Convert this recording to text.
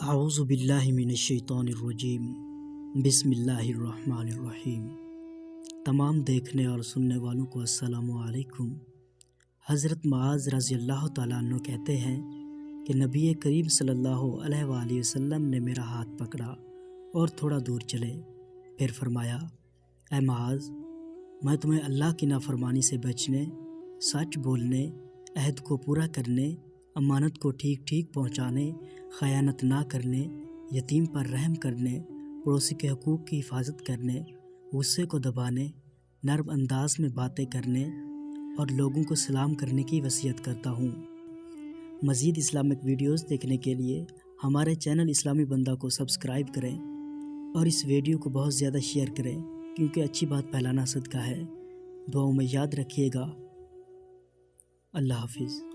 اعوذ باللہ من الشیطان الرجیم بسم اللہ الرحمن الرحیم۔ تمام دیکھنے اور سننے والوں کو السلام علیکم۔ حضرت معاذ رضی اللہ تعالیٰ عنہ کہتے ہیں کہ نبی کریم صلی اللہ علیہ وآلہ وسلم نے میرا ہاتھ پکڑا اور تھوڑا دور چلے، پھر فرمایا، اے معاذ، میں تمہیں اللہ کی نافرمانی سے بچنے، سچ بولنے، عہد کو پورا کرنے، امانت کو ٹھیک ٹھیک پہنچانے، خیانت نہ کرنے، یتیم پر رحم کرنے، پڑوسی کے حقوق کی حفاظت کرنے، غصے کو دبانے، نرم انداز میں باتیں کرنے اور لوگوں کو سلام کرنے کی وصیت کرتا ہوں۔ مزید اسلامک ویڈیوز دیکھنے کے لیے ہمارے چینل اسلامی بندہ کو سبسکرائب کریں اور اس ویڈیو کو بہت زیادہ شیئر کریں، کیونکہ اچھی بات پھیلانا صدقہ ہے۔ دعاؤں میں یاد رکھیے گا۔ اللہ حافظ۔